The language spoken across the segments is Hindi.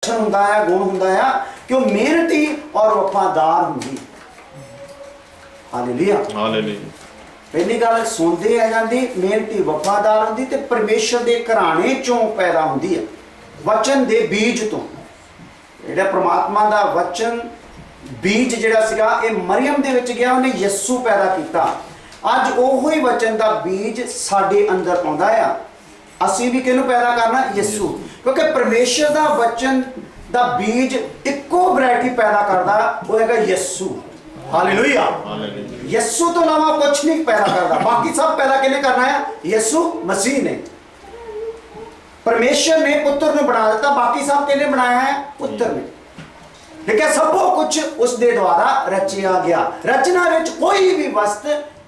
ਹੁੰਦਾ ਹੈ, ਗੁਣ ਹੁੰਦਾ ਹੈ ਕਿ ਉਹ ਮਿਹਨਤੀ ਔਰ ਵਫਾਦਾਰ ਹੁੰਦੀ। Hallelujah hallelujah. ਪਹਿਲੀ ਗੱਲ ਸੁਣਦੇ ਆ ਜਾਂਦੀ, ਮਿਹਨਤੀ ਵਫਾਦਾਰ ਹੁੰਦੀ ਤੇ ਪਰਮੇਸ਼ਰ ਦੇ ਘਰਾਣੇ ਚੋਂ ਪੈਦਾ ਹੁੰਦੀ ਹੈ, ਵਚਨ ਦੇ ਬੀਜ ਤੋਂ। ਜਿਹੜਾ ਪ੍ਰਮਾਤਮਾ ਦਾ ਵਚਨ ਬੀਜ ਜਿਹੜਾ ਸੀਗਾ ਇਹ ਮਰੀਅਮ ਦੇ ਵਿੱਚ ਗਿਆ, ਉਹਨੇ ਯਿਸੂ ਪੈਦਾ ਕੀਤਾ। ਅੱਜ ਉਹੋ ਹੀ ਵਚਨ ਦਾ ਬੀਜ ਸਾਡੇ ਅੰਦਰ ਆਉਂਦਾ ਆ। ਅਸੀਂ ਵੀ ਕਿਹਨੂੰ ਪੈਦਾ ਕਰਨਾ? ਯਿਸੂ। ਕਿਉਂਕਿ ਪਰਮੇਸ਼ਰ ਦਾ ਵਚਨ ਦਾ ਬੀਜ ਇੱਕੋ ਵੈਰਾਈਟੀ ਪੈਦਾ ਕਰਦਾ, ਉਹ ਹੈਗਾ ਯਿਸੂ। ਹਾਲੇਲੂਇਆ। ਯਿਸੂ ਤੋਂ ਇਲਾਵਾ ਕੁਝ ਨਹੀਂ ਪੈਦਾ ਕਰਦਾ। ਬਾਕੀ ਸਭ ਪੈਦਾ ਕਿਹਨੇ ਕਰਨਾ ਹੈ? ਯਿਸੂ ਮਸੀਹ ਨੇ। ਪਰਮੇਸ਼ਰ ਨੇ ਪੁੱਤਰ ਨੂੰ ਬਣਾ ਦਿੱਤਾ, ਬਾਕੀ ਸਭ ਕਿਹਨੇ ਬਣਾਇਆ ਹੈ? ਪੁੱਤਰ ਨੇ। ਲੇਕਿਨ ਸਭ ਕੁਝ ਉਸ ਦੇ ਦੁਆਰਾ ਰਚਿਆ ਗਿਆ। ਰਚਨਾ ਵਿੱਚ ਕੋਈ ਵੀ ਵਸਤ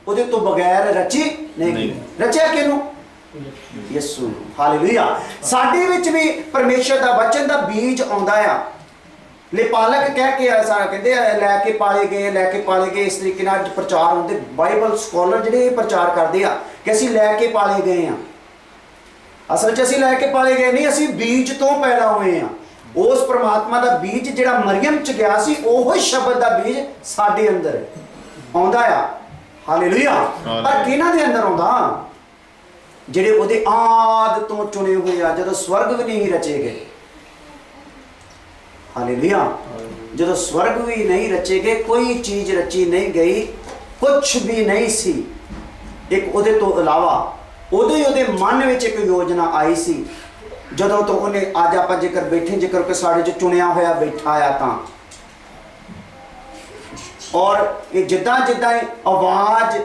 ਉਹਦੇ ਤੋਂ ਬਗੈਰ ਰਚੀ ਨਹੀਂ। ਰਚਿਆ ਕਿਹਨੂੰ? ਯਿਸੂ। ਹਾਲੇਲੂਇਆ। ਸਾਡੇ ਵਿੱਚ ਵੀ ਪਰਮੇਸ਼ਰ ਦਾ ਵਚਨ ਦਾ ਬੀਜ ਆਉਂਦਾ ਆ। ਪਾਲਕ ਕਹਿ ਕੇ ਕਹਿੰਦੇ ਲੈ ਕੇ ਪਾਲੇ ਗਏ, ਇਸ ਤਰੀਕੇ ਨਾਲ ਪ੍ਰਚਾਰ ਹੁੰਦੇ। ਬਾਈਬਲ ਸਕੋਲਰ ਜਿਹੜੇ ਪ੍ਰਚਾਰ ਕਰਦੇ ਆ ਕਿ ਅਸੀਂ ਲੈ ਕੇ ਪਾਲੇ ਗਏ ਆ। ਅਸਲ 'ਚ ਅਸੀਂ ਲੈ ਕੇ ਪਾਲੇ ਗਏ ਨਹੀਂ, ਅਸੀਂ ਬੀਜ ਤੋਂ ਪੈਦਾ ਹੋਏ ਆ। ਉਸ ਪ੍ਰਮਾਤਮਾ ਦਾ ਬੀਜ ਜਿਹੜਾ ਮਰੀਅਮ 'ਚ ਗਿਆ ਸੀ, ਉਹੀ ਸ਼ਬਦ ਦਾ ਬੀਜ ਸਾਡੇ ਅੰਦਰ ਆਉਂਦਾ ਆ। ਹਾਲੇਲੂਇਆ। ਪਰ ਕਿਹਨਾਂ ਦੇ ਅੰਦਰ ਆਉਂਦਾ? ਜਿਹੜੇ ਉਹਦੇ ਆਦ ਤੋਂ ਚੁਣੇ ਹੋਏ ਆ, ਜਦੋਂ ਸਵਰਗ ਵੀ ਨਹੀਂ ਰਚੇ ਗਏ। ਹਾਲੇਲੂਇਆ। ਜਦੋਂ ਸਵਰਗ ਵੀ ਨਹੀਂ ਰਚੇ ਗਏ, ਕੋਈ ਚੀਜ਼ ਰਚੀ ਨਹੀਂ ਗਈ, ਕੁਛ ਵੀ ਨਹੀਂ ਸੀ ਇੱਕ ਉਹਦੇ ਤੋਂ ਇਲਾਵਾ। ਉਦੋਂ ਹੀ ਉਹਦੇ ਮਨ ਵਿੱਚ ਇੱਕ ਯੋਜਨਾ ਆਈ ਸੀ, ਜਦੋਂ ਤੋਂ ਉਹਨੇ ਅੱਜ ਆਪਾਂ ਜੇਕਰ ਬੈਠੇ, ਜੇਕਰ ਕਿ ਸਾਡੇ 'ਚ ਚੁਣਿਆ ਹੋਇਆ ਬੈਠਾ ਆ ਤਾਂ। ਔਰ ਇਹ ਜਿੱਦਾਂ ਜਿੱਦਾਂ ਆਵਾਜ਼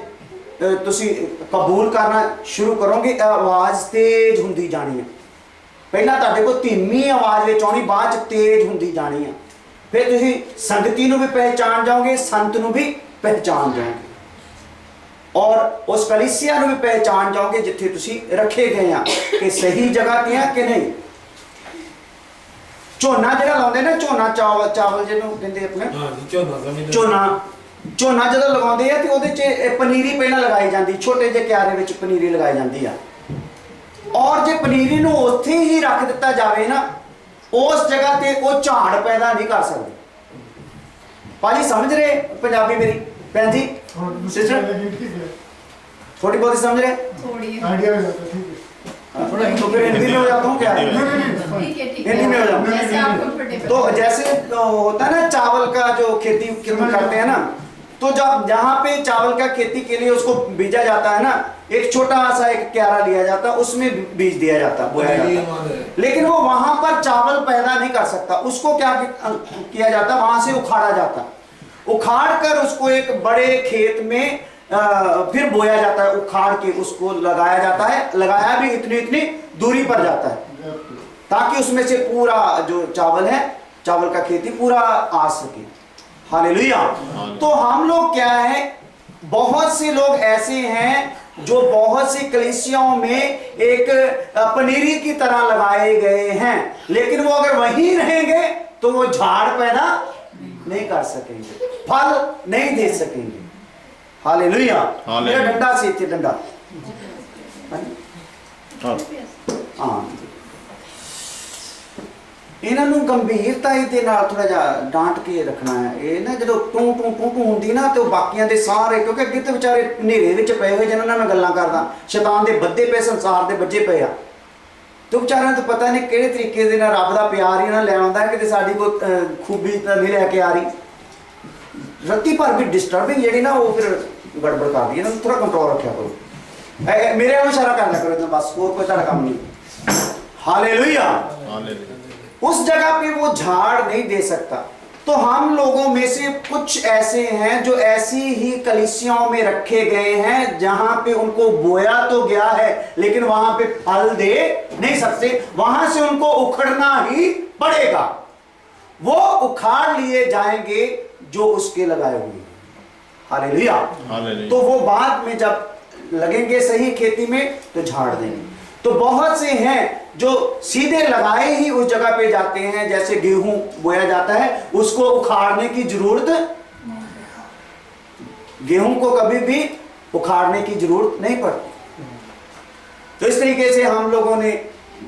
ਤੁਸੀਂ ਕਬੂਲ ਕਰਨਾ ਸ਼ੁਰੂ ਕਰੋਗੇ, ਆਵਾਜ਼ ਤੇਜ਼ ਹੁੰਦੀ ਜਾਣੀ ਹੈ। ਪਹਿਲਾਂ ਤੁਹਾਡੇ ਕੋਲ ਧੀਮੀ ਆਵਾਜ਼ ਵਿੱਚ ਆਉਣੀ, ਬਾਅਦ 'ਚ ਤੇਜ਼ ਹੁੰਦੀ ਜਾਣੀ ਹੈ। ਫਿਰ ਤੁਸੀਂ ਸੰਗਤੀ ਨੂੰ ਵੀ ਪਹਿਚਾਣ ਜਾਓਗੇ, ਸੰਤ ਨੂੰ ਵੀ ਪਹਿਚਾਣ ਜਾਓਗੇ, ਔਰ ਉਸ ਕਲੀਸਿਆ ਨੂੰ ਵੀ ਪਹਿਚਾਣ ਜਾਓਗੇ ਜਿੱਥੇ ਤੁਸੀਂ ਰੱਖੇ ਗਏ ਆ, ਕਿ ਸਹੀ ਜਗ੍ਹਾ ਤੇ ਆ ਕਿ ਨਹੀਂ। ਝੋਨਾ ਜਿਹੜਾ ਲਾਉਂਦੇ ਨਾ, ਝੋਨਾ ਚਾਵਲ ਜਿਹਨੂੰ ਕਹਿੰਦੇ ਆਪਣੇ, ਝੋਨਾ ਜਦੋਂ ਲਗਾਉਂਦੇ ਆ ਤੇ ਉਹਦੇ 'ਚ ਪਨੀਰੀ ਪਹਿਲਾਂ ਲਗਾਈ ਜਾਂਦੀ, ਛੋਟੇ ਜਿਹੇ ਕਿਆਰੇ ਵਿੱਚ ਪਨੀਰੀ ਲਗਾਈ ਜਾਂਦੀ ਆ। ਔਰ ਜੇ ਪਨੀਰੀ ਨੂੰ ਉੱਥੇ ਹੀ ਰੱਖ ਦਿੱਤਾ ਜਾਵੇ ਨਾ, ਉਸ ਜਗ੍ਹਾ ਤੇ ਉਹ ਝਾੜ ਪੈਦਾ ਨਹੀਂ ਕਰ ਸਕਦੇ। ਭਾਜੀ ਸਮਝ ਰਹੇ ਪੰਜਾਬੀ ਮੇਰੀ ਭੈਣ ਜੀ, ਸਿਸਟਰ? थोड़ी बहुत समझ रहे? थोड़ी आइडिया हो जाता है। ठीक है। थोड़ा तो फिर हिंदी में हो जाता हूँ क्या? ठीक है, हिंदी में हो जाता जैसे आप कंफर्टेबल। तो जैसे होता है ना चावल का जो खेती करते हैं ना, तो जब जहाँ पे चावल का खेती के लिए उसको बीजा जाता है ना, एक छोटा सा एक क्यारा लिया जाता है, उसमें बीज दिया जाता, बोया जाता है। लेकिन वो वहां पर चावल पैदा नहीं कर सकता। उसको क्या किया जाता, वहां से उखाड़ा जाता, उखाड़ कर उसको एक बड़े खेत में फिर बोया जाता है। उखाड़ के उसको लगाया जाता है, लगाया भी इतनी दूरी पर जाता है ताकि उसमें से पूरा जो चावल है, चावल का खेती पूरा आ सके। हालेलुया। तो हम लोग क्या है, बहुत से लोग ऐसे हैं जो बहुत सी कलीसियाओं में एक पनीरी की तरह लगाए गए हैं, लेकिन वो अगर वहीं रहेंगे तो वो झाड़ पैदा नहीं कर सकेंगे, फल नहीं दे सकेंगे। हालेलुया। मेरा डंडा से थे, डंडा। हाँ, ਇਹਨਾਂ ਨੂੰ ਗੰਭੀਰਤਾ ਦੇ ਨਾਲ ਥੋੜਾ ਜਿਹਾ ਡਾਂਟ ਕੇ ਰੱਖਣਾ ਹੈ। ਇਹ ਨਾ ਜਦੋਂ ਟੂ ਟੂ ਟੂ ਟੂ ਹੁੰਦੀ ਨਾ, ਤੇ ਉਹ ਬਾਕੀਆਂ ਦੇ ਸਾਰੇ, ਕਿਉਂਕਿ ਅੱਗੇ ਤੇ ਵਿਚਾਰੇ ਹਨੇਰੇ ਵਿੱਚ ਪਏ ਹੋਏ ਜਿਹਨਾਂ ਨਾਲ ਮੈਂ ਗੱਲਾਂ ਕਰਦਾ, ਸ਼ੈਤਾਨ ਦੇ ਬੱਧੇ ਪਏ, ਸੰਸਾਰ ਦੇ ਵੱਜੇ ਪਏ ਆ, ਤੇ ਵਿਚਾਰਿਆਂ ਨੂੰ ਪਤਾ ਨਹੀਂ ਕਿਹੜੇ ਤਰੀਕੇ ਦੇ ਨਾਲ ਰੱਬ ਦਾ ਪਿਆਰ ਇਹਨਾਂ ਲੈ ਆਉਂਦਾ ਹੈ, ਕਿਤੇ ਸਾਡੀ ਕੋਈ ਖੂਬੀ ਤਾਂ ਨਹੀਂ ਲੈ ਕੇ ਆ ਰਹੀ। ਰੱਤੀ ਭਰ ਵੀ ਡਿਸਟਰਬਿੰਗ ਜਿਹੜੀ ਨਾ, ਉਹ ਫਿਰ ਗੜਬੜ ਕਰਦੀ। ਇਹਨਾਂ ਨੂੰ ਥੋੜਾ ਕੰਟਰੋਲ ਰੱਖਿਆ ਕਰੋ। ਮੇਰੇ ਵੱਲ ਇਸ਼ਾਰਾ ਕਰਨਾ ਕਰੋ ਇतना, बस और कोई ਤੁਹਾਡਾ ਕੰਮ नहीं। हालेलुया। उस जगह पे वो झाड़ नहीं दे सकता। तो हम लोगों में से कुछ ऐसे हैं जो ऐसी ही कलीसियाओं में रखे गए हैं जहां पे उनको बोया तो गया है, लेकिन वहां पे फल दे नहीं सकते, वहां से उनको उखड़ना ही पड़ेगा। वो उखाड़ लिए जाएंगे जो उसके लगाए हुए। हालेलुया। तो वो बाद में जब लगेंगे सही खेती में तो झाड़ देंगे। तो बहुत से हैं जो सीधे लगाए ही उस जगह पे जाते हैं, जैसे गेहूं बोया जाता है, उसको उखाड़ने की जरूरत, गेहूं को कभी भी उखाड़ने की जरूरत नहीं पड़ती। तो इस तरीके से हम लोगों ने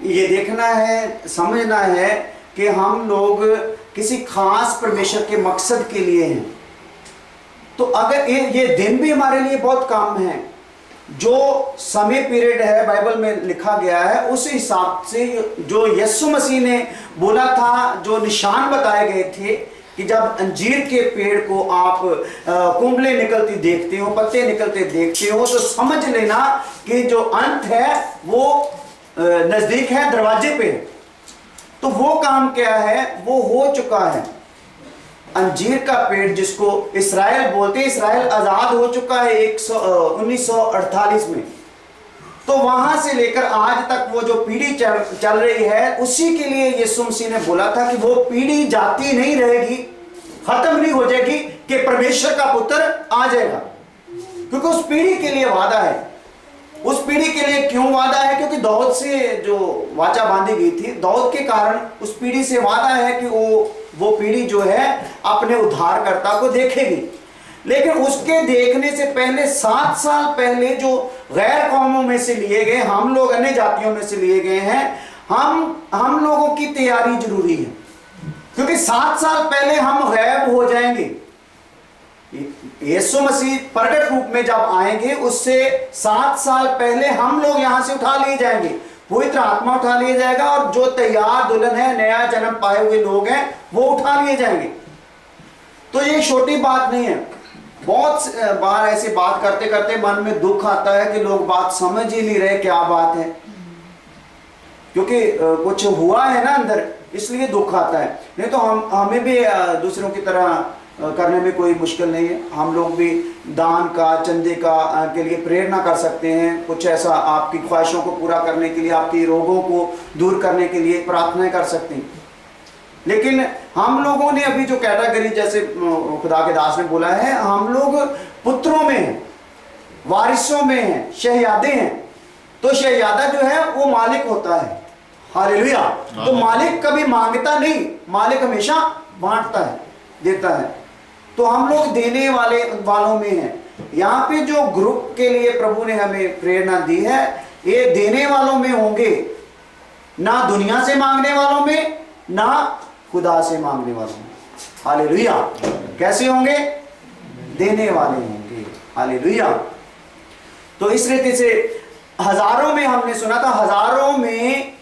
ये देखना है, समझना है कि हम लोग किसी खास परमेश्वर के मकसद के लिए हैं, तो अगर ये दिन भी हमारे लिए बहुत कम है, जो समय पीरियड है बाइबल में लिखा गया है उस हिसाब से जो यीशु मसीह ने बोला था, जो निशान बताए गए थे कि जब अंजीर के पेड़ को आप कुंबले निकलती देखते हो, पत्ते निकलते देखते हो, तो समझ लेना कि जो अंत है वो नजदीक है, दरवाजे पे। तो वो काम क्या है, वो हो चुका है। अंजीर का पेड़ जिसको इस्राएल बोलते हैं, इस्राएल आजाद हो चुका है 1948 में। तो वहां से लेकर आज तक वो जो पीढ़ी चल रही है, उसी के लिए यीशु मसीह ने बोला था कि वो पीढ़ी जाती नहीं रहेगी, खत्म नहीं हो जाएगी, कि परमेश्वर का पुत्र आ जाएगा। क्योंकि उस पीढ़ी के लिए वादा है। उस पीढ़ी के लिए क्यों वादा है? क्योंकि दाऊद से जो वाचा बांधी गई थी, दाऊद के कारण उस पीढ़ी से वादा है कि वो पीढ़ी जो है अपने उद्धारकर्ता को देखेगी। लेकिन उसके देखने से पहले 7 साल पहले जो गैर कौमों में से लिए गए, हम लोग अन्य जातियों में से लिए गए हैं, हम लोगों की तैयारी जरूरी है। क्योंकि 7 साल पहले हम गैब हो जाएंगे। यीशु मसीह प्रकट रूप में जब आएंगे, उससे 7 साल पहले हम लोग यहां से उठा लिए जाएंगे, पवित्र आत्मा उठा लिया जाएगा, और जो तैयार दुल्हन है, नया जन्म पाए हुए लोग हैं, वो उठा लिए जाएंगे। तो ये छोटी बात नहीं है। बहुत बार ऐसी बात करते करते मन में दुख आता है कि लोग बात समझ ही नहीं रहे क्या बात है, क्योंकि कुछ हुआ है ना अंदर, इसलिए दुख आता है। नहीं तो हमें भी दूसरों की तरह करने में कोई मुश्किल नहीं है। हम लोग भी दान का, चंदे का के लिए प्रेरणा कर सकते हैं, कुछ ऐसा आपकी ख्वाहिशों को पूरा करने के लिए, आपकी रोगों को दूर करने के लिए प्रार्थनाएं कर सकते हैं। लेकिन हम लोगों ने अभी जो कैटेगरी, जैसे खुदा के दास ने बोला है, हम लोग पुत्रों में हैं, वारिसों में हैं, शहजादे हैं। तो शहजादा जो है वो मालिक होता है। हालेलुया। तो मालिक कभी मांगता नहीं, मालिक हमेशा बांटता है, देता है। तो हम लोग देने वालों में हैं। यहाँ पे जो ग्रुप के लिए प्रभु ने हमें प्रेरणा दी है, ये देने वालों में होंगे, ना दुनिया से मांगने वालों में, ना खुदा से मांगने वालों में। हालेलुया। कैसे होंगे? देने वाले होंगे। हालेलुया। तो इस रीति से हजारों में हमने सुना था, हजारों में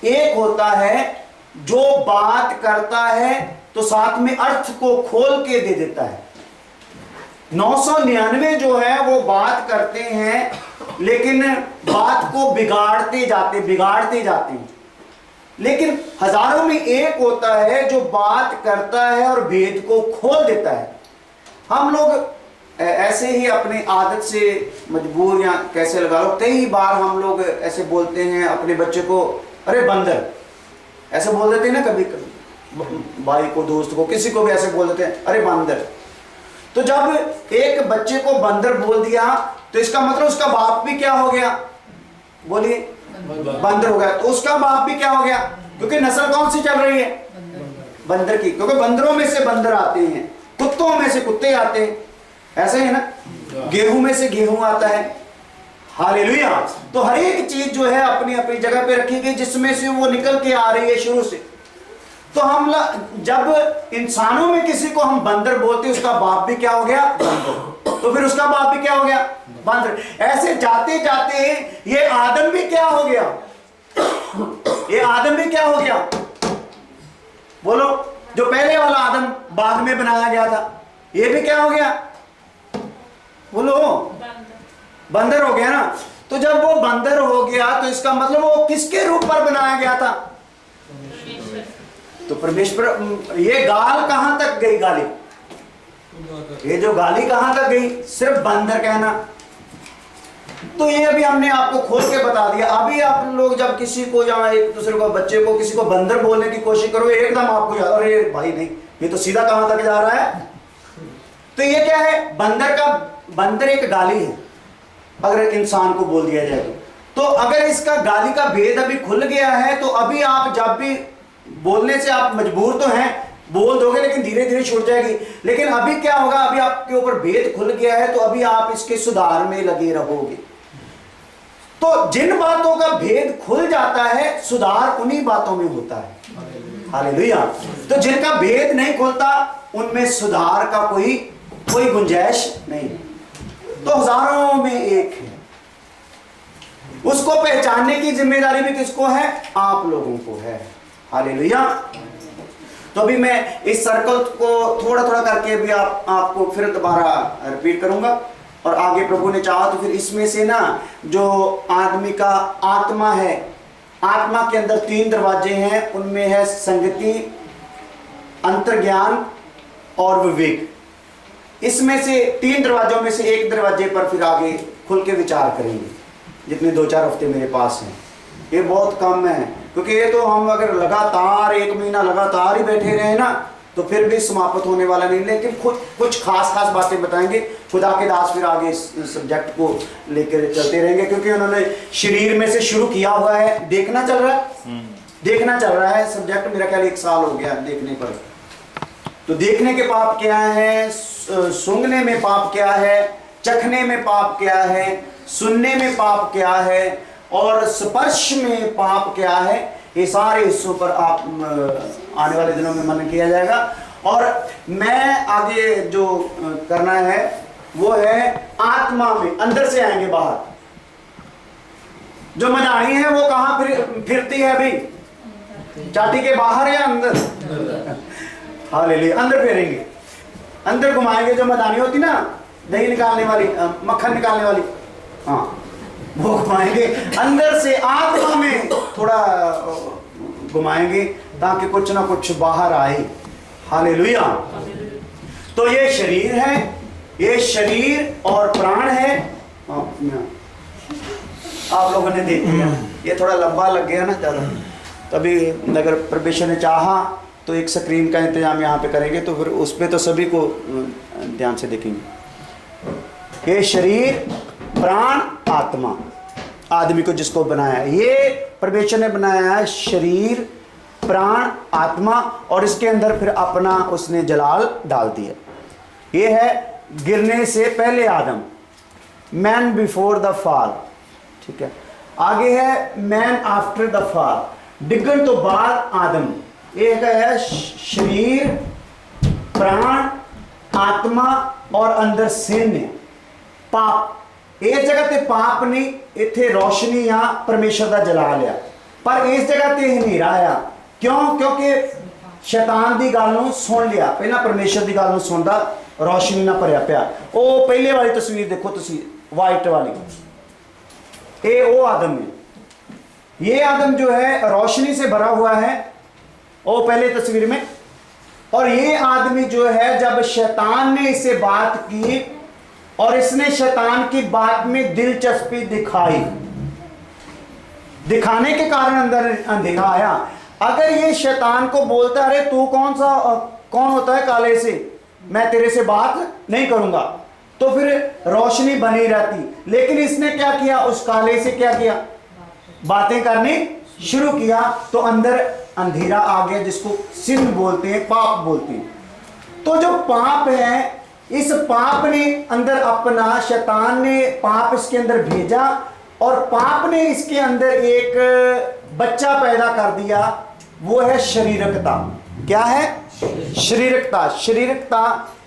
एक होता है जो बात करता है तो साथ में अर्थ को खोल के दे देता है। 999 जो है वो बात करते हैं, लेकिन बात को बिगाड़ते जाते हैं। लेकिन हजारों में एक होता है जो बात करता है और भेद को खोल देता है। हम लोग ऐसे ही अपनी आदत से मजबूर, या कैसे लगा लो, कई बार हम लोग ऐसे बोलते हैं अपने बच्चे को, अरे बंदर, ऐसे बोल देते हैं ना, कभी भाई को, दोस्त को, किसी को भी ऐसे बोल देते हैं, अरे बंदर। तो जब एक बच्चे को बंदर बोल दिया, तो इसका मतलब उसका बाप भी क्या हो गया? बोलिए, बंदर हो गया। तो उसका बाप भी क्या हो गया? क्योंकि नस्ल कौन सी चल रही है? बंदर की। क्योंकि बंदरों में से बंदर आते हैं, कुत्तों में से कुत्ते आते हैं, ऐसे है ना, गेहूं में से गेहूं आता है। हालेलुया। तो हर एक चीज जो है अपनी अपनी जगह पे रखी गई, जिसमें से वो निकल के आ रही है शुरू से। तो हम जब इंसानों में किसी को हम बंदर बोलते हैं, उसका बाप भी क्या हो गया? बंदर। तो फिर उसका बाप भी क्या हो गया? बंदर। ऐसे जाते जाते ये आदम भी क्या हो गया? ये आदम भी क्या हो गया? बोलो, जो पहले वाला आदम बाग में बनाया गया था, ये भी क्या हो गया? बोलो, बंदर हो गया ना। तो जब वो बंदर हो गया, तो इसका मतलब वो किसके रूप पर बनाया गया था? तो परमेश्वर। ये गाल कहां तक गई? गाली, ये जो गाली कहां तक गई? सिर्फ बंदर कहना। तो ये अभी हमने आपको खोल के बता दिया। अभी आप लोग जब किसी को, या एक दूसरे को, बच्चे को, किसी को बंदर बोलने की कोशिश करो, एकदम आपको याद, अरे भाई नहीं, ये तो सीधा कहां तक जा रहा है। तो ये क्या है? बंदर एक गाली है, अगर इंसान को बोल दिया जाए तो अगर इसका गाली का भेद अभी खुल गया है, तो अभी आप जब भी बोलने से आप मजबूर तो हैं, बोल दोगे, लेकिन धीरे धीरे छूट जाएगी। लेकिन अभी क्या होगा? अभी आपके ऊपर भेद खुल गया है, तो अभी आप इसके सुधार में लगे रहोगे। तो जिन बातों का भेद खुल जाता है, सुधार उन्हीं बातों में होता है। हालेलुया। तो जिनका भेद नहीं खुलता उनमें सुधार का कोई गुंजाइश नहीं। तो हजारों में एक है, उसको पहचानने की जिम्मेदारी भी किसको है? आप लोगों को है। हालेलुया। तो अभी मैं इस सर्कल को थोड़ा थोड़ा करके भी आपको फिर दोबारा रिपीट करूंगा, और आगे प्रभु ने चाहा तो फिर इसमें से ना जो आदमी का आत्मा है, आत्मा के अंदर 3 दरवाजे हैं, उनमें है संगति, अंतर्ज्ञान और विवेक। इसमें से 3 दरवाजों में से एक दरवाजे पर फिर आगे खुल के विचार करेंगे, जितने 2-4 हफ्ते मेरे पास हैं। ये बहुत कम है, क्योंकि ये तो हम अगर लगातार 1 महीना लगातार ही बैठे रहे ना तो फिर भी समाप्त होने वाला नहीं। लेकिन कुछ खास बातें बताएंगे। खुदा के दास फिर आगे इस सब्जेक्ट को लेकर चलते रहेंगे, क्योंकि उन्होंने शरीर में से शुरू किया हुआ है। देखना चल रहा है सब्जेक्ट, मेरा ख्याल 1 साल हो गया देखने पर। तो देखने के पाप क्या है, सूंघने में पाप क्या है, चखने में पाप क्या है, सुनने में पाप क्या है, और स्पर्श में पाप क्या है, ये सारे हिस्सों पर आप आने वाले दिनों में मनन किया जाएगा। और मैं आगे जो करना है वो है आत्मा में, अंदर से आएंगे बाहर। जो मजानी है वो कहां फिरती है अभी? चाटी के बाहर या अंदर? हालेलुया। अंदर फेरेंगे, अंदर घुमाएंगे। जो मदानी होती ना, दही निकालने वाली, मक्खन निकालने वाली, हाँ, वो घुमाएंगे अंदर से। आत्मा में थोड़ा घुमाएंगे ताकि कुछ ना कुछ बाहर आए। हालेलुया। तो ये शरीर है, ये शरीर और प्राण है। आप लोगों ने देख लिया, ये थोड़ा लंबा लग गया ना ज़्यादा, तभी अगर परमेश्वर ने चाहा तो एक स्क्रीन का इंतजाम यहाँ पे करेंगे, तो फिर उस पर तो सभी को ध्यान से देखेंगे। ये शरीर, प्राण, आत्मा, आदमी को जिसको बनाया, ये परमेश्वर ने बनाया है शरीर, प्राण, आत्मा, और इसके अंदर फिर अपना उसने जलाल डाल दिया। ये है गिरने से पहले आदम, मैन बिफोर द फॉल, ठीक है। आगे है मैन आफ्टर द फॉल, डिगन तो बाद आदम। एक है शरीर, प्राण, आत्मा और अंदर सिन, पाप। इस जगह ते पाप नहीं, इथे रोशनी या परमेश्वर का जलाल आ, पर इस जगह ते हनेरा आया। क्यों? क्योंकि शैतान की गल नूं सुन लिया, पहला परमेश्वर की गल नूं सुनदा, रोशनी ना भरिया पिया। वो पहले वाली तस्वीर देखो तुसी, वाइट वाली, ये वो आदम है। ये आदम जो है रोशनी से भरा हुआ है, वो पहले तस्वीर में। और ये आदमी जो है, जब शैतान ने इससे बात की और इसने शैतान की बात में दिलचस्पी दिखाने के कारण अंदर अंधेरा आया। अगर ये शैतान को बोलता, अरे तू कौन होता है काले से, मैं तेरे से बात नहीं करूंगा, तो फिर रोशनी बनी रहती। लेकिन इसने क्या किया? उस काले से क्या किया? बातें करनी शुरू किया, तो अंदर अंधेरा आ गया, जिसको सिन बोलते हैं, पाप बोलते हैं। तो जो पाप है, इस पाप ने अंदर अपना, शैतान ने पाप इसके अंदर भेजा, और पाप ने इसके अंदर एक बच्चा पैदा कर दिया, वो है शरीरकता। क्या है? शरीरकता। शरीरकता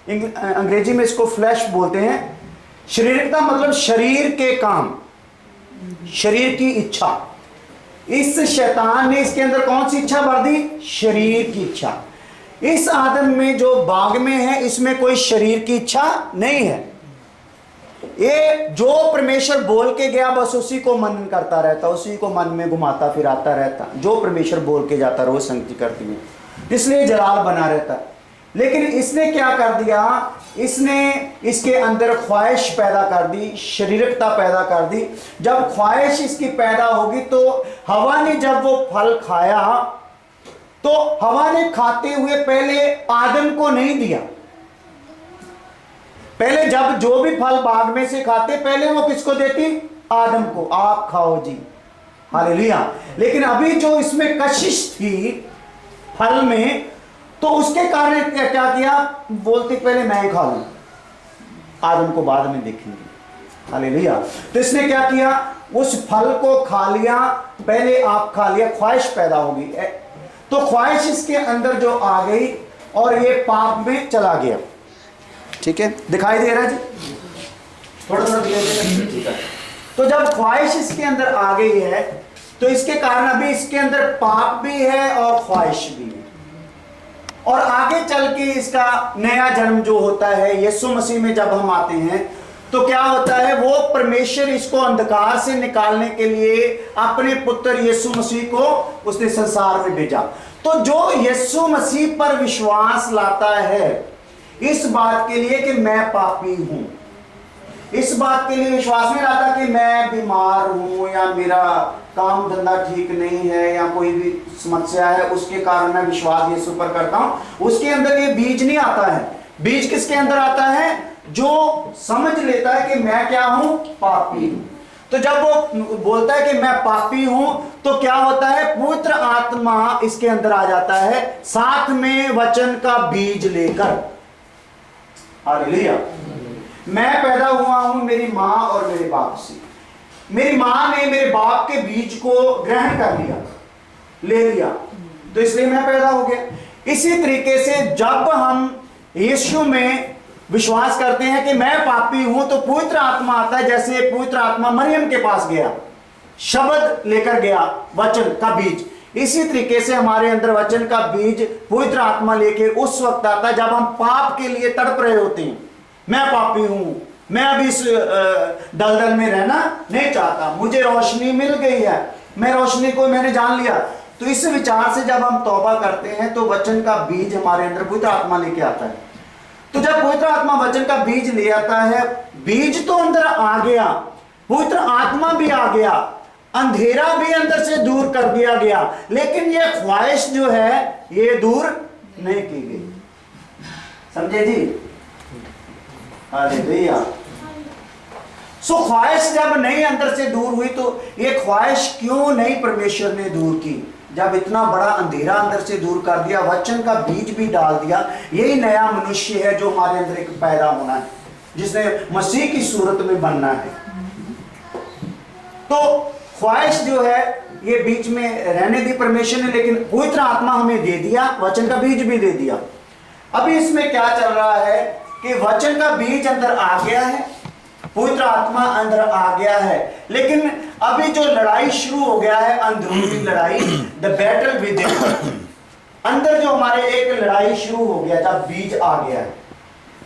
अंग्रेजी में इसको फ्लैश बोलते हैं। शरीरकता मतलब शरीर के काम, शरीर की इच्छा। इस शैतान ने इसके अंदर कौन सी इच्छा भर दी? शरीर की इच्छा। इस आदम में जो बाग में है, इसमें कोई शरीर की इच्छा नहीं है। ये जो परमेश्वर बोल के गया, बस उसी को मनन करता रहता, उसी को मन में घुमाता फिराता रहता। जो परमेश्वर बोल के जाता रोज संगति करती है, इसलिए जलाल बना रहता। लेकिन इसने क्या कर दिया? इसने इसके अंदर ख्वाहिश पैदा कर दी, शरीरकता पैदा कर दी। जब ख्वाहिश इसकी पैदा होगी, तो हवा ने जब वो फल खाया, तो हवा ने खाते हुए पहले आदम को नहीं दिया। पहले जब जो भी फल बाग में से खाते, पहले वो किसको देती? आदम को, आप खाओ जी, हालेलुया। लेकिन अभी जो इसमें कशिश थी फल में, तो उसके कारण क्या किया? बोलती पहले मैं ही खा लूं, आदम को बाद में देखेंगे, हालेलुया। तो इसने क्या किया? उस फल को खा लिया, पहले आप खा लिया, ख्वाहिश पैदा होगी। तो ख्वाहिश इसके अंदर जो आ गई और ये पाप में चला गया। ठीक है, दिखाई दे रहा है जी? थोड़ा थोड़ा ठीक है। तो जब ख्वाहिश इसके अंदर आ गई है तो इसके कारण अभी इसके अंदर पाप भी है और ख्वाहिश भी है, और आगे चल के इसका नया जन्म जो होता है यीशु मसीह में जब हम आते हैं तो क्या होता है, वो परमेश्वर इसको अंधकार से निकालने के लिए अपने पुत्र यीशु मसीह को उसने संसार में भेजा। तो जो यीशु मसीह पर विश्वास लाता है इस बात के लिए कि मैं पापी हूं, इस बात के लिए विश्वास नहीं लाता कि मैं बीमार हूं या मेरा काम धंधा ठीक नहीं है या कोई भी समस्या है उसके कारण मैं विश्वास यीशु पर करता हूं, उसके अंदर ये बीज नहीं आता है। बीज किसके अंदर आता है? जो समझ लेता है कि मैं क्या हूं, पापी हूं। तो जब वो बोलता है कि मैं पापी हूं तो क्या होता है, पवित्र आत्मा इसके अंदर आ जाता है साथ में वचन का बीज लेकर। हालेलुया। मैं पैदा हुआ हूं मेरी मां और मेरे बाप से। मेरी मां ने मेरे बाप के बीज को ग्रहण कर लिया, ले लिया, तो इसलिए मैं पैदा हो गया। इसी तरीके से जब हम यीशु में विश्वास करते हैं कि मैं पापी हूं तो पवित्र आत्मा आता है। जैसे पवित्र आत्मा मरियम के पास गया, शब्द लेकर गया, वचन का बीज, इसी तरीके से हमारे अंदर वचन का बीज पवित्र आत्मा लेके उस वक्त आता है जब हम पाप के लिए तड़प रहे होते हैं। मैं पापी हूं, मैं अभी इस दलदल में रहना नहीं चाहता, मुझे रोशनी मिल गई है, मैं रोशनी को मैंने जान लिया। तो इस विचार से जब हम तौबा करते हैं तो वचन का बीज हमारे अंदर पवित्र आत्मा लेके आता है। तो जब पवित्र आत्मा वचन का बीज ले आता है, बीज तो अंदर आ गया, पवित्र आत्मा भी आ गया, अंधेरा भी अंदर से दूर कर दिया गया, लेकिन ये ख्वाहिश जो है ये दूर नहीं की गई। समझे जी? हालेलुया। सो ख्वाहिश जब नहीं अंदर से दूर हुई तो ये ख्वाहिश क्यों नहीं परमेश्वर ने दूर की? जब इतना बड़ा अंधेरा अंदर से दूर कर दिया, वचन का बीज भी डाल दिया, यही नया मनुष्य है जो हमारे अंदर एक पैदा होना है, जिसने मसीह की सूरत में बनना है। तो ख्वाहिश जो है ये बीच में रहने दी परमेश्वर ने, लेकिन पवित्र आत्मा हमें दे दिया, वचन का बीज भी दे दिया। अभी इसमें क्या चल रहा है कि वचन का बीज अंदर आ गया है, पवित्र आत्मा अंदर आ गया है, लेकिन अभी जो लड़ाई शुरू हो गया है, अंदरूनी लड़ाई, द बैटल विद इन, अंदर जो हमारे एक लड़ाई शुरू हो गया जब बीज आ गया है।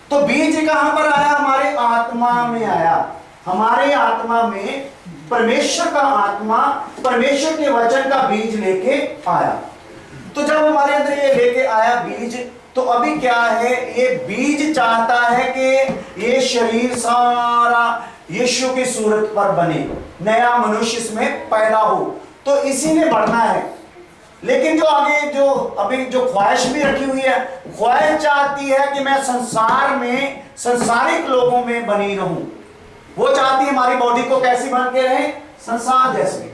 तो बीज कहां पर आया? हमारे आत्मा में आया, हमारे आत्मा में परमेश्वर का आत्मा परमेश्वर के वचन का बीज लेके आया। तो जब हमारे अंदर ये लेके आया बीज, तो अभी क्या है, ये बीज चाहता है कि ये शरीर सारा यीशु की सूरत पर बने, नया मनुष्य इसमें पैदा हो, तो इसी ने बढ़ना है। लेकिन जो आगे जो अभी जो ख्वाहिश भी रखी हुई है, ख्वाहिश चाहती है कि मैं संसार में संसारिक लोगों में बनी रहूं। वो चाहती है हमारी बॉडी को कैसी बन के रहे? संसार जैसी,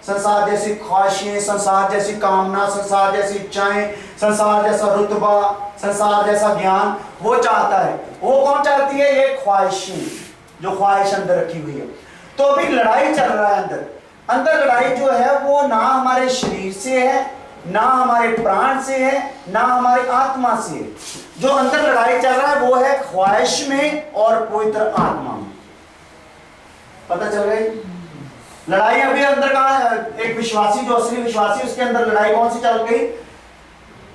संसार जैसी ख्वाहिशें, संसार जैसी कामना, संसार जैसी इच्छाएं, संसार जैसा रुतबा, संसार जैसा ज्ञान वो चाहता है। वो कौन चाहती है? ये ख्वाहिशें, जो ख्वाहिश अंदर रखी हुई है। तो अभी लड़ाई चल रहा है अंदर। अंदर लड़ाई जो है वो ना हमारे शरीर से है, ना हमारे प्राण से है, ना हमारी आत्मा से है। जो अंदर लड़ाई चल रहा है वो है ख्वाहिश में और पवित्र आत्मा में। पता चल गई लड़ाई? अभी अंदर का एक विश्वासी जो असली विश्वासी, उसके अंदर लड़ाई कौन सी चल गई?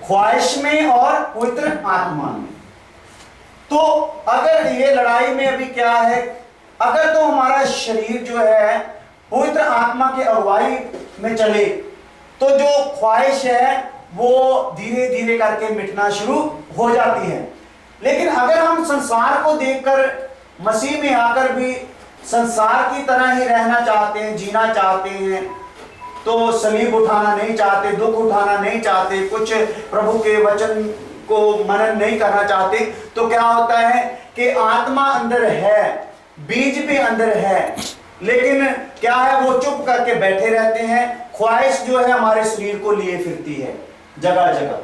ख्वाहिश में और पवित्र आत्मा में। तो अगर ये लड़ाई में अभी क्या है, अगर तो हमारा शरीर जो है पवित्र आत्मा के अगुवाई में चले तो जो ख्वाहिश है वो धीरे धीरे करके मिटना शुरू हो जाती है। लेकिन अगर हम संसार को देखकर मसीह में आकर भी संसार की तरह ही रहना चाहते हैं, जीना चाहते हैं, तो सलीब उठाना नहीं चाहते, दुख उठाना नहीं चाहते, कुछ प्रभु के वचन को मनन नहीं करना चाहते, तो क्या होता है कि आत्मा अंदर है, बीज भी अंदर है, लेकिन क्या है, वो चुप करके बैठे रहते हैं। ख्वाहिश जो है हमारे शरीर को लिए फिरती है जगह जगह।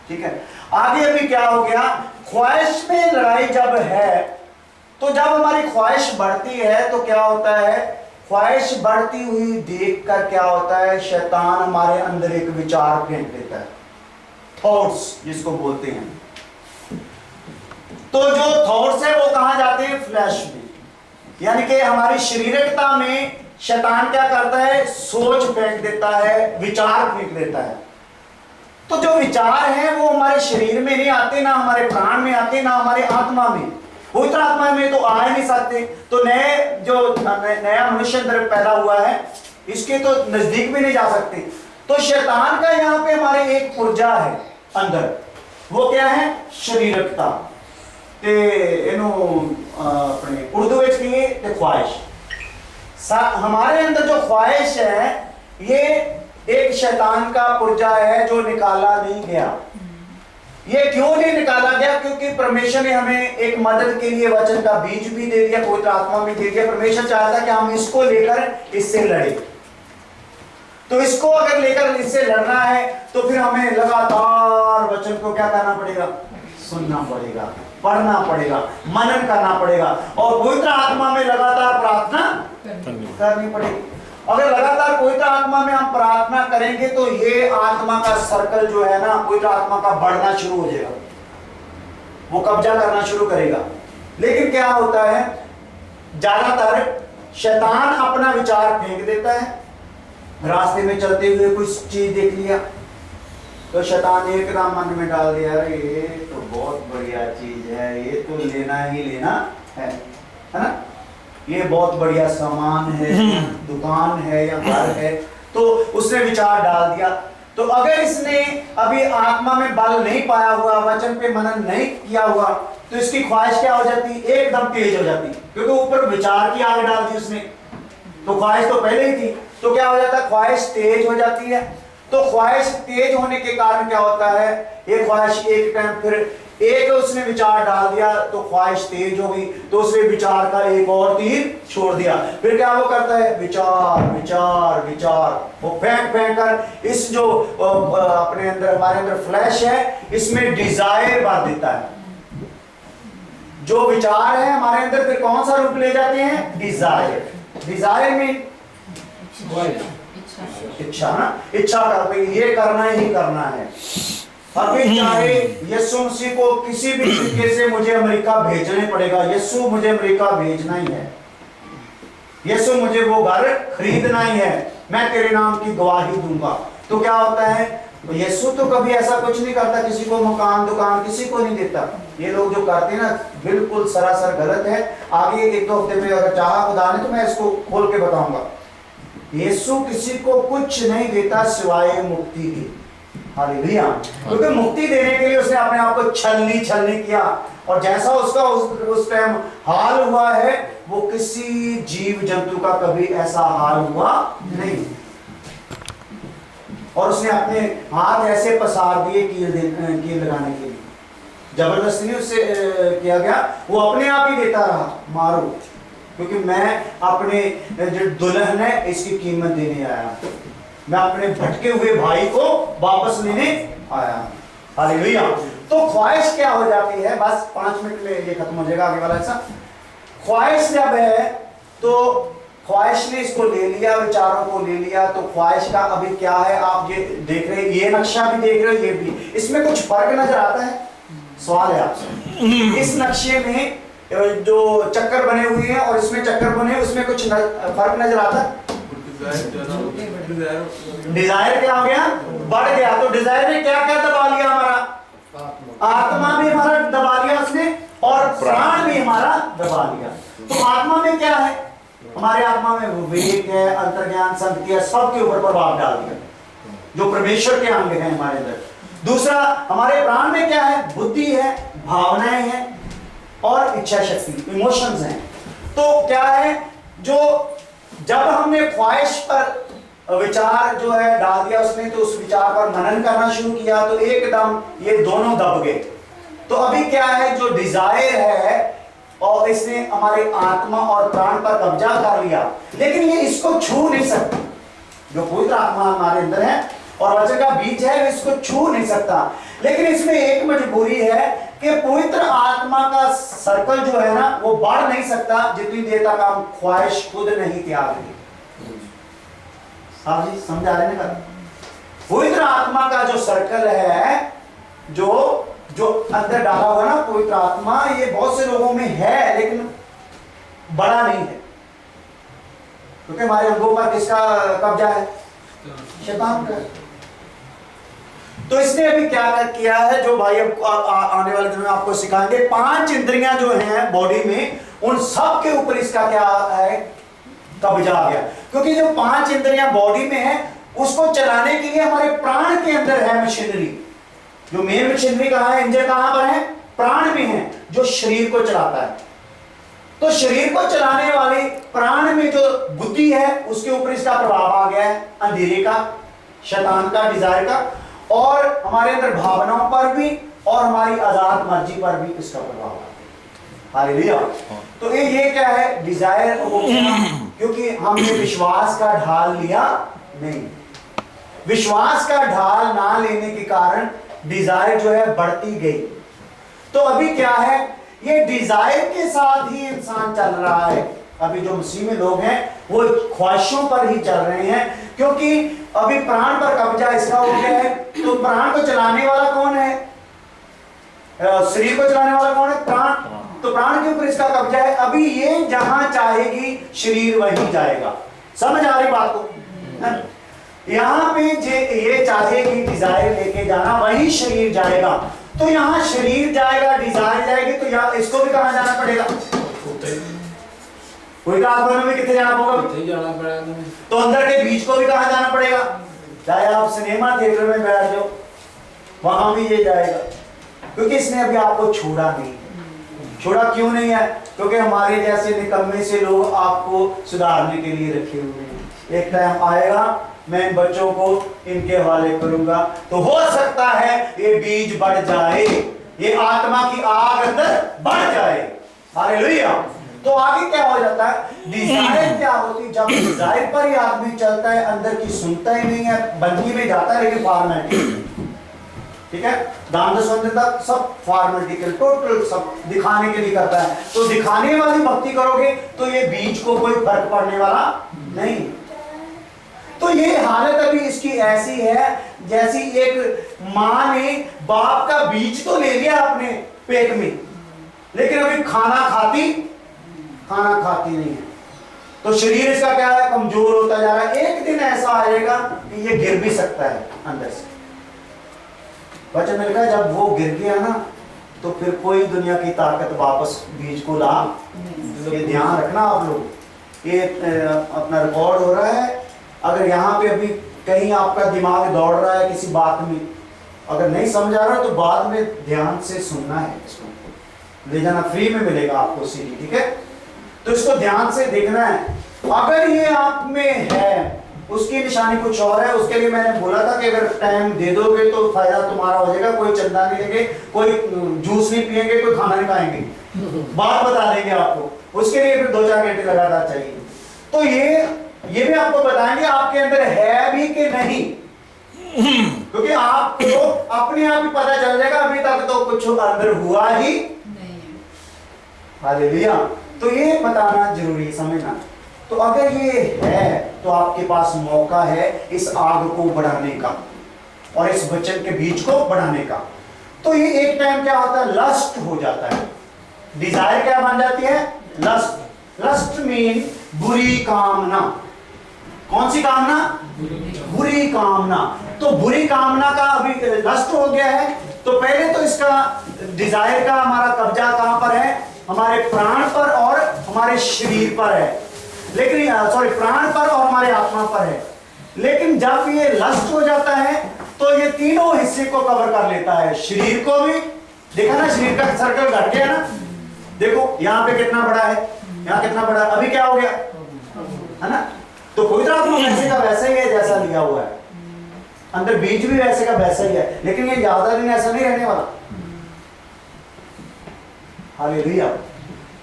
ठीक है, आगे अभी क्या हो गया, ख्वाहिश में लड़ाई जब है तो जब हमारी ख्वाहिश बढ़ती है तो क्या होता है, ख्वाहिश बढ़ती हुई देखकर क्या होता है, शैतान हमारे अंदर एक विचार फेंक देता है, थॉट्स जिसको बोलते हैं। तो जो थॉट्स है वो कहां जाते हैं, फ्लैश में, यानी कि हमारी शारीरिकता में शैतान क्या करता है, सोच फेंक देता है, विचार फेंक देता है। तो जो विचार हैं वो हमारे शरीर में नहीं आते, ना हमारे प्राण में आते, ना हमारे आत्मा में, पवित्र आत्मा में तो आ ही नहीं सकते। तो नया मनुष्य अंदर पैदा हुआ है, इसके तो नजदीक भी नहीं जा सकते। तो शैतान का यहाँ पे हमारे एक ऊर्जा है अंदर, वो क्या है, शारीरिकता ते इनो अपने उर्दू में कहिए ते ख्वाहिश। हमारे अंदर जो ख्वाहिश है ये एक शैतान का पुर्जा है जो निकाला नहीं गया। ये क्यों नहीं निकाला गया, क्योंकि परमेश्वर ने हमें एक मदद के लिए वचन का बीज भी दे दिया, पवित्र आत्मा भी दे दिया। परमेश्वर चाहता कि हम इसको लेकर इससे लड़े। तो इसको अगर लेकर इससे लड़ना है तो फिर हमें लगातार वचन को क्या करना पड़ेगा, सुनना पड़ेगा, पढ़ना पड़ेगा, मनन करना पड़ेगा, और पवित्र आत्मा में लगातार प्रार्थना करनी पड़ेगी। अगर लगातार पवित्र आत्मा में हम प्रार्थना करेंगे तो ये आत्मा का सर्कल जो है ना, पवित्र आत्मा का बढ़ना शुरू हो जाएगा, वो कब्जा करना शुरू करेगा। लेकिन क्या होता है, ज्यादातर शैतान अपना विचार फेंक देता है। रास्ते में चलते हुए कुछ चीज देख लिया तो शैतान एकदम मन में डाल दिया, अरे ये तो बहुत बढ़िया चीज है, ये तो लेना ही लेना है ना, ये बहुत बढ़िया सामान है, दुकान है या घर है, तो उसने विचार डाल दिया। तो अगर इसने अभी आत्मा में बल नहीं पाया हुआ, वचन पे मनन नहीं किया हुआ, तो इसकी ख्वाहिश क्या हो जाती, एकदम तेज हो जाती, क्योंकि ऊपर विचार की आग डाल दी उसने। तो ख्वाहिश तो पहले ही थी, तो क्या हो जाता है, ख्वाहिश तेज हो जाती है। तो ख्वाहिश तेज होने के कारण क्या होता है, एक ख्वाहिश एक टाइम, फिर एक उसने विचार डाल दिया तो ख्वाहिश तेज हो गई, तो उसने विचार का एक और तीर छोड़ दिया। फिर क्या वो करता है, विचार विचार विचार, वो फेंक फेंक कर इस जो अपने अंदर, हमारे अंदर फ्लैश है, इसमें डिजायर भर देता है। जो विचार है हमारे अंदर फिर कौन सा रूप ले जाते हैं, डिजायर। डिजायर में इच्छा ना, इच्छा करते ये करना ही करना है। अभी चाहे यीशु मसीह को किसी भी तरीके से मुझे अमेरिका भेजने पड़ेगा, यीशु मुझे अमेरिका भेजना ही है, यीशु मुझे वो घर खरीदना ही है, मैं तेरे नाम की गवाही दूंगा। तो क्या होता है, यीशु तो कभी ऐसा कुछ नहीं करता, किसी को मकान दुकान किसी को नहीं देता। ये लोग जो करते हैं ना, बिल्कुल सरासर गलत है। आगे एक दो हफ्ते में अगर चाहा खुदा ने तो मैं इसको खोल के बताऊंगा। यीशु किसी को कुछ नहीं देता सिवाय मुक्ति की। हालेलुया। क्योंकि मुक्ति देने के लिए उसने अपने आप को छलनी किया, और जैसा उसका उस टाइम हाल हुआ है, वो किसी जीव जंतु का कभी ऐसा हाल हुआ नहीं। और उसने अपने हाथ ऐसे पसार दिए कील लगाने के लिए, जबरदस्ती नहीं उससे किया गया, वो अपने आप ही देता रहा, मारो क्योंकि मैं अपने जो दुल्हन है इसकी कीमत देने आया, मैं अपने भटके हुए भाई को वापस लेने आया। हालेलुया। तो ख्वाहिश क्या हो जाती है, बस 5 मिनट में ये खत्म हो जाएगा आगे वाला हिस्सा। ख्वाहिश जब है तो ख्वाहिश ने इसको ले लिया, विचारों को ले लिया, तो ख्वाहिश का अभी क्या है, आप ये देख रहे हैं, ये नक्शा भी देख रहे हो, ये भी, इसमें कुछ फर्क नजर आता है? सवाल है आपसे। इस नक्शे में जो चक्कर बने हुए हैं और इसमें चक्कर बने, उसमें कुछ फर्क नजर आता है? डिजायर क्या हो गया, बढ़ गया। तो डिजायर ने क्या क्या दबा लिया, हमारा आत्मा भी हमारा दबा लिया उसने, और प्राण भी हमारा दबा लिया। तो आत्मा में क्या है, हमारे आत्मा में विवेक है, अंतर्ज्ञान, संगति है, सबके ऊपर प्रभाव डाल दिया, जो परमेश्वर के अंग हैं हमारे अंदर। दूसरा, हमारे प्राण में क्या है, बुद्धि है, भावनाएं हैं और इच्छा शक्ति, इमोशंस हैं। तो क्या है, जो जब हमने ख्वाहिश पर विचार जो है डाल दिया उसने, तो उस विचार पर मनन करना शुरू किया, तो एकदम ये दोनों दब गए। तो अभी क्या है, जो डिजायर है और इसने हमारे आत्मा और प्राण पर कब्जा कर लिया, लेकिन ये इसको छू नहीं सकती। जो पवित्र आत्मा हमारे अंदर है और वचन का बीज है, इसको छू नहीं सकता। लेकिन इसमें एक मजबूरी है कि पवित्र आत्मा का सर्कल जो है ना वो बढ़ नहीं सकता जितनी देर तक हम ख्वाहिश खुद नहीं त्याग दें। साहब जी समझ आ रहे हैं ना? पवित्र आत्मा का जो सर्कल है, जो जो अंदर डाला हुआ ना पवित्र आत्मा, ये बहुत से लोगों में है लेकिन बड़ा नहीं है, क्योंकि हमारे अंगों पर किसका कब्जा है? शैतान का। तो इसने अभी क्या किया है, जो भाई अब आने वाले दिनों में आपको सिखाएंगे, 5 इंद्रियां जो हैं बॉडी में, उन सब के ऊपर इसका क्या है? कब्जा आ गया। क्योंकि जो 5 इंद्रियां बॉडी में है, उसको चलाने के लिए हमारे प्राण के अंदर है मशीनरी। जो मेन मशीनरी कहां है? इंजन कहां पर है? प्राण में है, जो शरीर को चलाता है। तो शरीर को चलाने वाले प्राण में जो बुद्धि है, उसके ऊपर इसका प्रभाव आ गया है, अंधेरे का, शैतान का, डिजायर का, और हमारे अंदर भावनाओं पर भी और हमारी आजाद मर्जी पर भी इसका प्रभाव आ गया। हालेलुया। तो ये क्या है? डिजायर हो गया, क्योंकि हमने विश्वास का ढाल लिया नहीं। विश्वास का ढाल ना लेने के कारण डिजायर जो है बढ़ती गई। तो अभी क्या है? ये डिजायर के साथ ही इंसान चल रहा है। अभी जो मसीह में लोग हैं वो ख्वाहिशों पर ही चल रहे हैं, क्योंकि अभी प्राण पर कब्जा इसका हो गया है। तो प्राण को चलाने वाला कौन है? शरीर को चलाने वाला कौन है? प्राण। तो प्राण के ऊपर इसका कब्जा है। अभी ये जहां चाहेगी शरीर वहीं जाएगा। समझ आ रही बात को? यहां पे ये चाहेगी डिजायर लेके जाना, वहीं शरीर जाएगा। तो यहां शरीर जाएगा, डिजायर जाएगी, तो यहाँ इसको भी कहां जाना पड़ेगा? कोई आत्मा में कितने जाना होगा? तो अंदर के बीच को भी कहां जाना पड़ेगा? चाहे आप सिनेमा थिएटर में बैठ जाओ, वहां भी ये जाएगा, क्योंकि इसने अभी आपको छोड़ा नहीं। छोड़ा क्यों नहीं है? क्योंकि हमारे जैसे निकम्मे से लोग आपको सुधारने के लिए रखे हुए हैं। एक टाइम आएगा, मैं इन बच्चों को इनके हवाले करूंगा, तो हो सकता है ये बीज बढ़ जाए, ये आत्मा की आग अंदर बढ़ जाए। हालेलुया। तो आगे क्या हो जाता है? डिजायर क्या होती? जब डिजायर पर ही आदमी चलता है, अंदर की सुनता ही नहीं है, बंदी में जाता है लेकिन फॉर्मेलिटी, ठीक है, दान दशवंदन तक सब फॉर्मेलिटी, टोटल सब दिखाने के लिए करता है। तो दिखाने वाली भक्ति करोगे तो ये बीज को कोई फर्क पड़ने वाला नहीं। तो ये हालत अभी इसकी ऐसी है जैसी एक मां ने बाप का बीज तो ले लिया अपने पेट में, लेकिन अभी खाना खाती नहीं है। तो शरीर इसका क्या है? कमजोर होता जा रहा है। एक दिन ऐसा आएगा कि ये गिर भी सकता है अंदर से। वचन में लिखा है जब वो गिर गया ना, तो फिर कोई दुनिया की ताकत वापस बीज को ला। ये ध्यान रखना आप लोग। ये अपना रिकॉर्ड हो रहा है। अगर यहाँ पे अभी कहीं आपका दिमाग दौड़ रहा है किसी बात में, अगर नहीं समझ आ रहा तो बाद में ध्यान से सुनना है। इसको ले जाना, फ्री में मिलेगा आपको सीडी, ठीक है? तो इसको ध्यान से देखना है। अगर ये आप में है, उसकी निशानी कुछ और है। उसके लिए मैंने बोला था कि अगर टाइम दे दोगे तो फायदा तुम्हारा हो जाएगा। कोई चंदा नहीं लेंगे, कोई जूस नहीं पिएंगे, कोई खाना नहीं खाएंगे, बात बता देंगे आपको। उसके लिए फिर 2-4 घंटे लगातार चाहिए। तो ये भी आपको बताएंगे आपके अंदर है भी कि नहीं, क्योंकि आपको अपने आप ही पता चल जाएगा। अभी तक तो कुछ अंदर हुआ ही नहीं। हालेलुया। तो ये बताना जरूरी, समझना। तो अगर ये है तो आपके पास मौका है इस आग को बढ़ाने का और इस वचन के बीज को बढ़ाने का। तो ये एक टाइम क्या होता है? लस्ट हो जाता है। डिजायर क्या बन जाती है? लस्ट। लस्ट मीन बुरी कामना। कौन सी कामना? बुरी कामना। तो बुरी कामना का अभी लस्ट हो गया है। तो पहले तो इसका डिजायर का हमारा कब्जा कहां पर है? हमारे प्राण पर और हमारे शरीर पर है, लेकिन सॉरी प्राण पर और हमारे आत्मा पर है। लेकिन जब ये लस्ट हो जाता है तो ये तीनों हिस्से को कवर कर लेता है। शरीर को भी देखा ना, शरीर का सर्कल घट गया ना। देखो यहाँ पे कितना बड़ा है, यहाँ कितना बड़ा, अभी क्या हो गया है ना। तो पवित्र आत्मा वैसे का वैसा ही है जैसा लिया हुआ है, अंदर बीज भी वैसे का वैसा ही है, लेकिन ये ज्यादा दिन ऐसा नहीं रहने वाला। हालेलुया।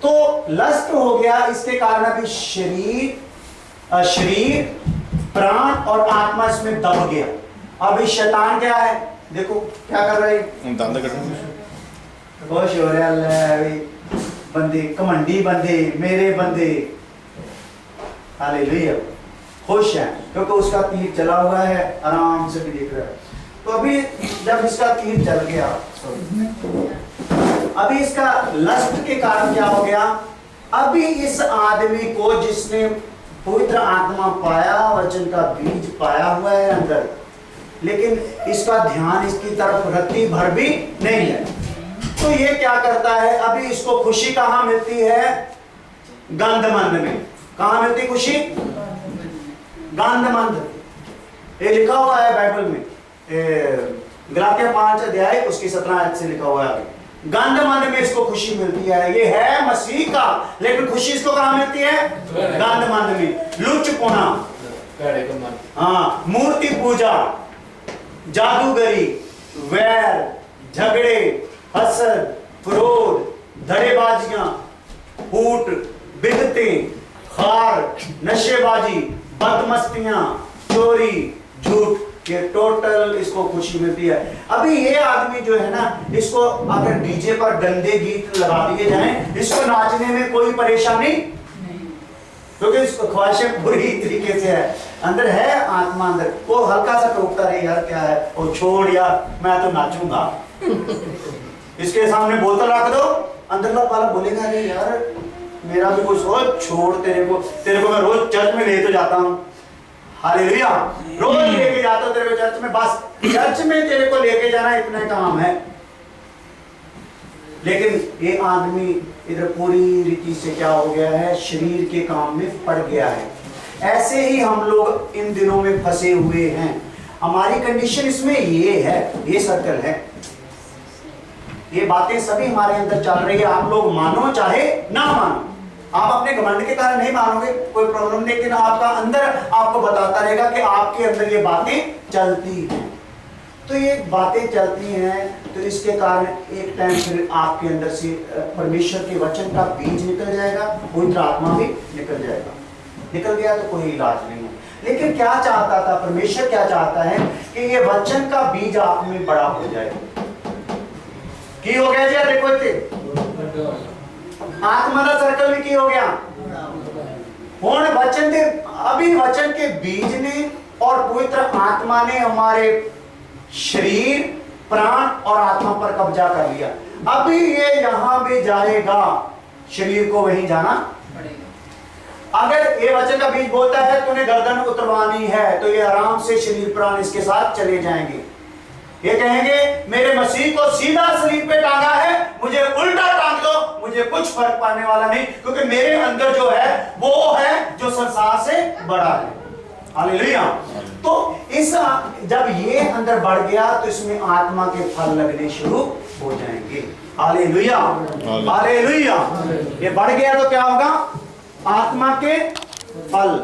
तो लस्ट हो गया, इसके कारण अभी शरीर प्राण और आत्मा इसमें दब गया। अभी शैतान क्या है? देखो क्या कर रहा है, खुश हो रहा है बंदे, कमंडी बंदे, मेरे बंदे, हालेलुया, खुश है क्योंकि उसका तीर चला हुआ है, आराम से भी देख रहा है। तो अभी जब इसका तीर चल गया, अभी इसका लस्ट के कारण क्या हो गया, अभी इस आदमी को जिसने पवित्र आत्मा पाया, वचन का बीज पाया हुआ है अंदर, लेकिन इसका ध्यान इसकी तरफ रत्ती भर भी नहीं है, तो ये क्या करता है, अभी इसको खुशी कहां मिलती है, गंधमंद में। कहां मिलती खुशी, गंधमंद। ये लिखा हुआ है बाइबल में, गलातिया 5 अध्याय उसकी 17 आयत से लिखा हुआ है, गंधमंद में इसको खुशी मिलती है। ये है मसीह का, लेकिन खुशी इसको कहां मिलती है, गंधमंद में। लुचपना, हाँ, मूर्ति पूजा, जादूगरी, वैर, झगड़े, हसद, क्रोध, धड़ेबाजियां, फूट, बिगतें, खार, नशेबाजी, बदमस्तियां, चोरी, झूठ, ये टोटल इसको खुशी मिलती है। अभी ये आदमी जो है ना, इसको अगर डीजे पर गंदे गीत लगा दिए जाएं, इसको नाचने में कोई परेशानी नहीं, क्योंकि इसको ख्वाहिशें बुरी तरीके से है, अंदर है आत्मा, अंदर वो हल्का सा टोकता रहे, यार क्या है, वो छोड़ यार, मैं तो नाचूंगा। इसके सामने बोतल रख दो, अंदर वाला बोलेगा, अरे यार मेरा भी कुछ हो, छोड़, तेरे को मैं रोज चर्च में ले तो जाता हूँ, हालेलुया, रोज लेके जाता हूँ तेरे को चर्च में, बस चर्च में तेरे को लेके जाना इतना काम है। लेकिन ये आदमी इधर पूरी रीति से क्या हो गया है, शरीर के काम में पड़ गया है। ऐसे ही हम लोग इन दिनों में फंसे हुए हैं। हमारी कंडीशन इसमें ये है, ये सर्कल है, ये बातें सभी हमारे अंदर चल रही है, आप लोग मानो चाहे ना मानो। आप अपने घमंड के कारण नहीं मानोगे, कोई प्रॉब्लम नहीं, लेकिन आपका अंदर आपको बताता रहेगा कि आपके अंदर ये बातें चलती हैं। तो ये बातें चलती हैं, तो इसके कारण एक टाइम फिर आपके अंदर से परमेश्वर के वचन का बीज निकल जाएगा, पवित्र आत्मा भी निकल जाएगा। निकल गया तो कोई इलाज नहीं है। लेकिन क्या चाहता था परमेश्वर, क्या चाहता है कि ये वचन का बीज आप में बड़ा हो जाए। की हो गया जी, देखो इतने आत्मा का सर्कल भी की हो गया। हुण वचन के, अभी वचन के बीज ने और पवित्र आत्मा ने हमारे शरीर, प्राण और आत्मा पर कब्जा कर लिया। अभी ये यहां भी जाएगा, शरीर को वहीं जाना पड़ेगा। अगर ये वचन का बीज बोलता है तूने गर्दन उतरवानी है, तो ये आराम से शरीर प्राण इसके साथ चले जाएंगे। ये कहेंगे मेरे मसीह को सीधा सलीब पे टांगा है, मुझे उल्टा टांग दो, मुझे कुछ फर्क पाने वाला नहीं, क्योंकि मेरे अंदर जो है वो है जो संसार से बड़ा है। हालेलुया। तो इस जब ये अंदर बढ़ गया तो इसमें आत्मा के फल लगने शुरू हो जाएंगे। Hallelujah, hallelujah. ये बढ़ गया तो क्या होगा, आत्मा के फल।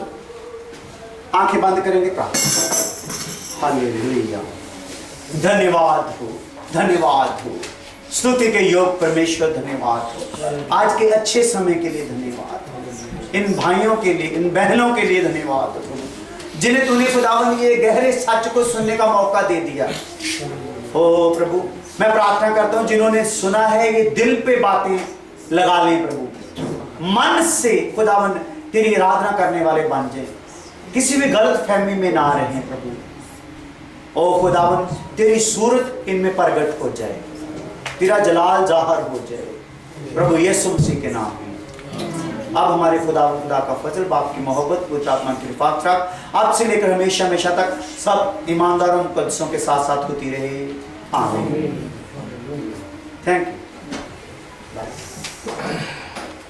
आंखें बंद करेंगे का। हालेलुया, धन्यवाद हो, धन्यवाद हो, स्तुति के योग परमेश्वर धन्यवाद हो। आज के अच्छे समय के लिए धन्यवाद हो, इन भाइयों के लिए, इन बहनों के लिए धन्यवाद हो, जिन्हें तूने खुदावन ये गहरे सच को सुनने का मौका दे दिया। ओ प्रभु, मैं प्रार्थना करता हूँ जिन्होंने सुना है ये दिल पे बातें लगा लें प्रभु, मन से खुदावन तेरी आराधना करने वाले बन जाए, किसी भी गलत फहमी में ना रहें प्रभु। ओ खुदावन तेरी सूरत इनमें प्रकट हो जाए, तेरा जलाल जाहिर हो जाए प्रभु यीशु मसीह के नाम में। अब हमारे खुदा का फजल, बाप की मोहब्बत, पवित्र आत्मा की रिफाकत अब से लेकर हमेशा हमेशा तक सब ईमानदारों मुकद्दसों के साथ साथ होती रहे। आमीन। Thank you.